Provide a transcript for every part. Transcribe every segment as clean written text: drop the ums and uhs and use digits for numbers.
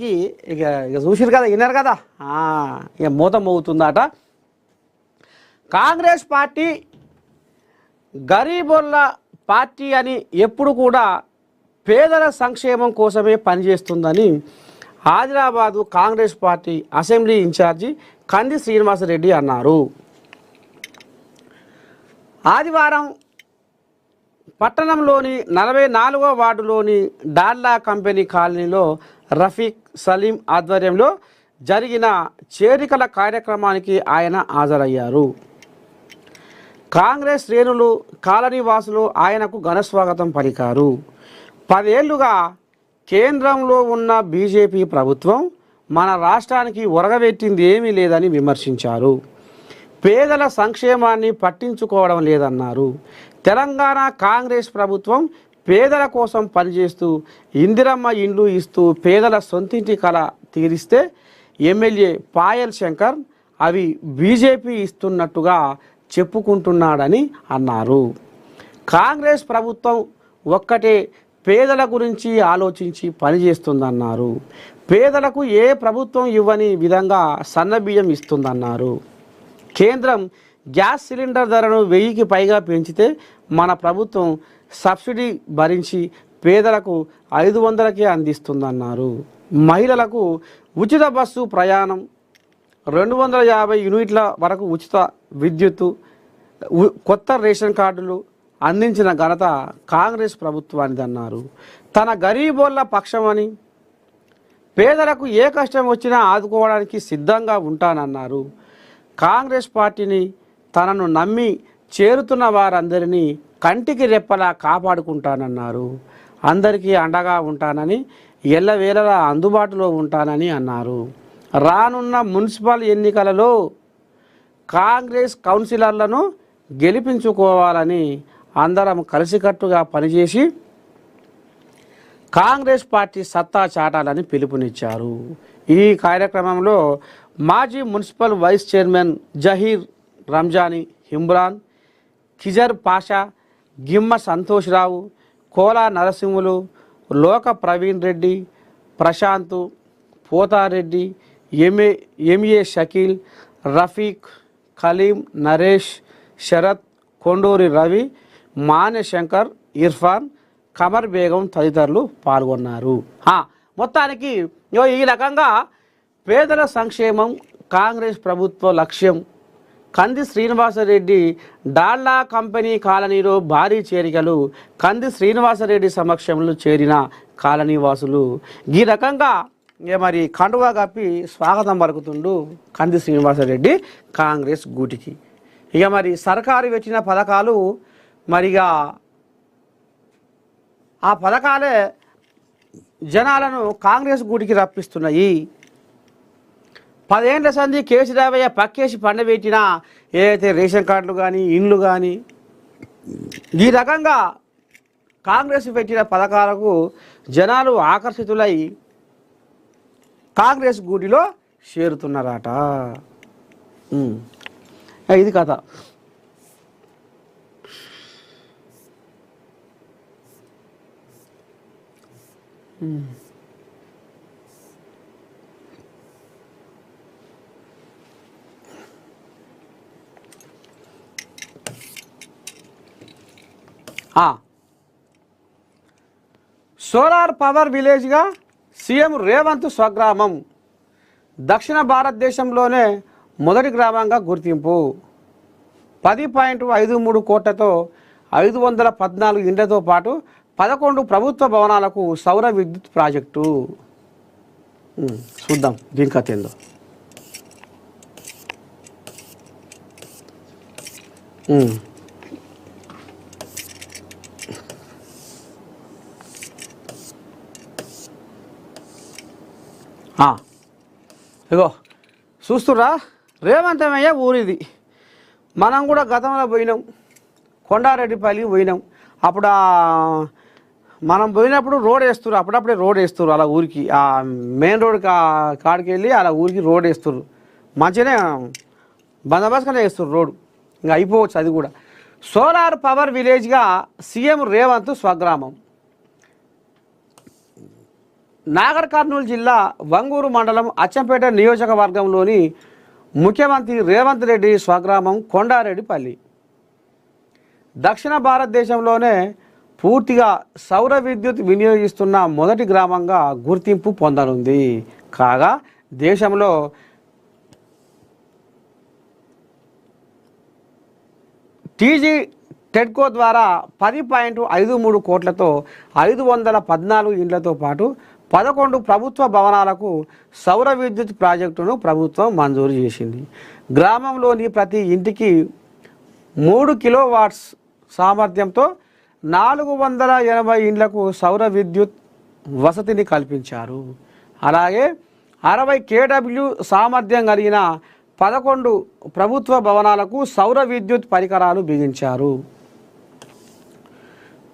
కి ఇక ఇక చూసిరు కదా, విన్నారు కదా, ఇక మూత మోగుతుందట. కాంగ్రెస్ పార్టీ గరీబోళ్ళ పార్టీ అని ఎప్పుడు కూడా పేదల సంక్షేమం కోసమే పనిచేస్తుందని Adilabad Congress party assembly in charge Kandi Srinivasa Reddy అన్నారు. ఆదివారం పట్టణంలోని 44వ వార్డులోని డాల్లా కంపెనీ కాలనీలో రఫీక్ సలీం ఆధ్వర్యంలో జరిగిన చేరికల కార్యక్రమానికి ఆయన హాజరయ్యారు. కాంగ్రెస్ శ్రేణులు, కాలనీ వాసులు ఆయనకు ఘనస్వాగతం పలికారు. 10 ఏళ్లుగా కేంద్రంలో ఉన్న బీజేపీ ప్రభుత్వం మన రాష్ట్రానికి ఒరగబెట్టింది ఏమీ లేదని విమర్శించారు. పేదల సంక్షేమాన్ని పట్టించుకోవడం లేదన్నారు. తెలంగాణ కాంగ్రెస్ ప్రభుత్వం పేదల కోసం పనిచేస్తూ ఇందిరమ్మ ఇండ్లు ఇస్తూ పేదల సొంతింటి కళ తీరిస్తే ఎమ్మెల్యే పాయల్ శంకర్ అవి బీజేపీ ఇస్తున్నట్టుగా చెప్పుకుంటున్నాడని అన్నారు. కాంగ్రెస్ ప్రభుత్వం ఒక్కటే పేదల గురించి ఆలోచించి పనిచేస్తుందన్నారు. పేదలకు ఏ ప్రభుత్వం ఇవ్వని విధంగా సన్నబియ్యం ఇస్తుందన్నారు. కేంద్రం గ్యాస్ సిలిండర్ ధరను 1000కి పైగా పెంచితే మన ప్రభుత్వం సబ్సిడీ భరించి పేదలకు 500కే అందిస్తుందన్నారు. మహిళలకు ఉచిత బస్సు ప్రయాణం, 250 యూనిట్ల వరకు ఉచిత విద్యుత్తు, కొత్త రేషన్ కార్డులు అందించిన ఘనత కాంగ్రెస్ ప్రభుత్వానిదన్నారు. తన గరీబోళ్ళ పక్షమని, పేదలకు ఏ కష్టం వచ్చినా ఆదుకోవడానికి సిద్ధంగా ఉంటానన్నారు. కాంగ్రెస్ పార్టీని తనను నమ్మి చేరుతున్న వారందరినీ కంటికి రెప్పలా కాపాడుకుంటానన్నారు. అందరికీ అండగా ఉంటానని, ఎల్లవేళలా అందుబాటులో ఉంటానని అన్నారు. రానున్న మున్సిపల్ ఎన్నికలలో కాంగ్రెస్ కౌన్సిలర్లను గెలిపించుకోవాలని అందరం కలిసికట్టుగా పనిచేసి కాంగ్రెస్ పార్టీ సత్తా చాటాలని పిలుపునిచ్చారు. ఈ కార్యక్రమంలో మాజీ municipal vice chairman Zaheer Ramzani, Imran, Khizar Pasha, Gimma Santosh Rao, Kola Narasimhulu, Loka Praveen Reddy, Prashanth, Pothareddy, MA Shakeel, Rafiq, Kaleem, Naresh, Sharath, Konduri Ravi, Mane Shankar, Irfan, Qamar Begum తదితరులు పాల్గొన్నారు. మొత్తానికి ఈ రకంగా పేదల సంక్షేమం కాంగ్రెస్ ప్రభుత్వ లక్ష్యం. కంది శ్రీనివాసరెడ్డి డాల్లా కంపెనీ కాలనీలో భారీ చేరికలు. కంది శ్రీనివాసరెడ్డి సమక్షంలో చేరిన కాలనీ వాసులు ఈ రకంగా మరి కండువా కప్పి స్వాగతం పలుకుతుండు కంది శ్రీనివాసరెడ్డి కాంగ్రెస్ గూటికి. ఇక మరి సర్కారు పెట్టిన పథకాలు మరిగా ఆ పథకాలే జనాలను కాంగ్రెస్ గూటికి రప్పిస్తున్నాయి. 10 ఏళ్ల సంధి కేసీరావయ్య పక్కేసి పండబెట్టిన ఏదైతే రేషన్ కార్డులు కానీ, ఇండ్లు కానీ, ఈ రకంగా కాంగ్రెస్ పెట్టిన పథకాలకు జనాలు ఆకర్షితులై కాంగ్రెస్ గూటిలో చేరుతున్నారట. ఇది కథ. సోలార్ పవర్ విలేజ్గా సీఎం రేవంత్ స్వగ్రామం. దక్షిణ భారతదేశంలోనే మొదటి గ్రామంగా గుర్తింపు. 10.53 కోట్లతో 514 ఇండ్లతో పాటు 11 ప్రభుత్వ భవనాలకు సౌర విద్యుత్ ప్రాజెక్టు. చూద్దాం దీని కథ ఏందో. ఇగో చూస్తురా, రేవంతమయ్య ఊరిది. మనం కూడా గతంలో పోయినాం, కొండారెడ్డిపల్లికి పోయినాం. అప్పుడు మనం పోయినప్పుడు రోడ్ వేస్తున్నారు, అప్పుడప్పుడే రోడ్ వేస్తారు అలా ఊరికి. ఆ మెయిన్ రోడ్ కాడికి వెళ్ళి అలా ఊరికి రోడ్ వేస్తారు. మంచిగానే బందోబస్తుగానే వేస్తారు రోడ్డు. ఇంకా అయిపోవచ్చు అది కూడా. సోలార్ పవర్ విలేజ్గా సీఎం రేవంత్ స్వగ్రామం. నాగర్ కర్నూలు జిల్లా వంగూరు మండలం అచ్చంపేట నియోజకవర్గంలోని ముఖ్యమంత్రి రేవంత్ రెడ్డి స్వగ్రామం కొండారెడ్డిపల్లి దక్షిణ భారతదేశంలోనే పూర్తిగా సౌర విద్యుత్ వినియోగిస్తున్న మొదటి గ్రామంగా గుర్తింపు పొందనుంది. కాగా దేశంలో టీజీ టెడ్కో ద్వారా 10.53 కోట్లతో 514 ఇండ్లతో పాటు 11 ప్రభుత్వ భవనాలకు సౌర విద్యుత్ ప్రాజెక్టును ప్రభుత్వం మంజూరు చేసింది. గ్రామంలోని ప్రతి ఇంటికి 3 కిలోవాట్స్ సామర్థ్యంతో 480 ఇండ్లకు సౌర విద్యుత్ వసతిని కల్పించారు. అలాగే 60 కేడబ్ల్యూ సామర్థ్యం కలిగిన 11 ప్రభుత్వ భవనాలకు సౌర విద్యుత్ పరికరాలు బిగించారు.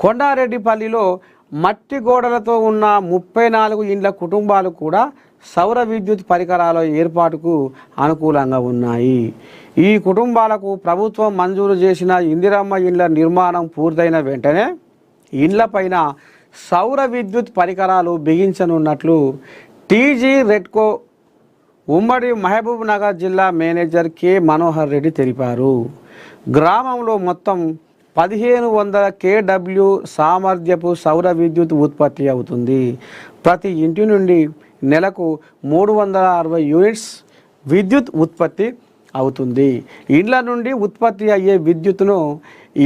కొండారెడ్డిపల్లిలో మట్టి గోడలతో ఉన్న 34 ఇండ్ల కుటుంబాలు కూడా సౌర విద్యుత్ పరికరాల ఏర్పాటుకు అనుకూలంగా ఉన్నాయి. ఈ కుటుంబాలకు ప్రభుత్వం మంజూరు చేసిన ఇందిరమ్మ ఇండ్ల నిర్మాణం పూర్తయిన వెంటనే ఇండ్లపైన సౌర విద్యుత్ పరికరాలు బిగించనున్నట్లు టీజీ రెడ్కో ఉమ్మడి మహబూబ్ నగర్ జిల్లా మేనేజర్ కె మనోహర్ రెడ్డి తెలిపారు. గ్రామంలో మొత్తం 1500 కేడబ్ల్యూ సామర్థ్యపు సౌర విద్యుత్ ఉత్పత్తి అవుతుంది. ప్రతి ఇంటి నుండి నెలకు 360 యూనిట్స్ విద్యుత్ ఉత్పత్తి అవుతుంది. ఇండ్ల నుండి ఉత్పత్తి అయ్యే విద్యుత్తును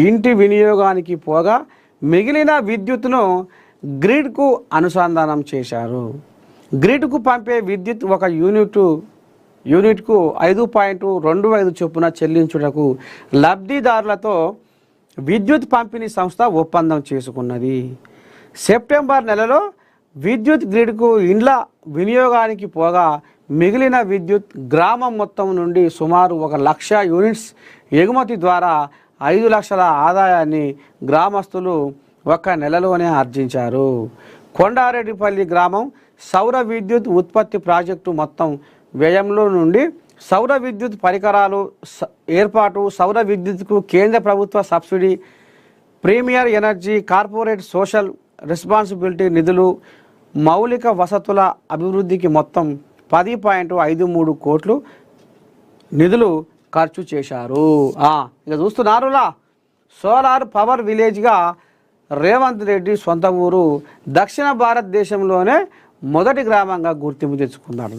ఇంటి వినియోగానికి పోగా మిగిలిన విద్యుత్తును గ్రిడ్కు అనుసంధానం చేశారు. గ్రిడ్కు పంపే విద్యుత్ ఒక యూనిట్కు 5.25 చొప్పున చెల్లించుటకు లబ్ధిదారులతో విద్యుత్ పంపిణీ సంస్థ ఒప్పందం చేసుకున్నది. సెప్టెంబర్ నెలలో విద్యుత్ గ్రిడ్కు ఇండ్ల వినియోగానికి పోగా మిగిలిన విద్యుత్ గ్రామం మొత్తం నుండి సుమారు 1 లక్ష యూనిట్స్ ఎగుమతి ద్వారా 5 లక్షల ఆదాయాన్ని గ్రామస్తులు 1 నెలలోనే ఆర్జించారు. కొండారెడ్డిపల్లి గ్రామం సౌర విద్యుత్ ఉత్పత్తి ప్రాజెక్టు మొత్తం వ్యయంలో నుండి సౌర విద్యుత్ పరికరాలు ఏర్పాటు, సౌర విద్యుత్కు కేంద్ర ప్రభుత్వ subsidy, Premier Energy corporate social responsibility నిధులు, మౌలిక వసతుల అభివృద్ధికి మొత్తం 10.53 కోట్లు నిధులు ఖర్చు చేశారు. ఇక చూస్తున్నారులా, సోలార్ పవర్ విలేజ్గా రేవంత్ రెడ్డి సొంత ఊరు దక్షిణ భారతదేశంలోనే మొదటి గ్రామంగా గుర్తింపు తెచ్చుకున్నాడు.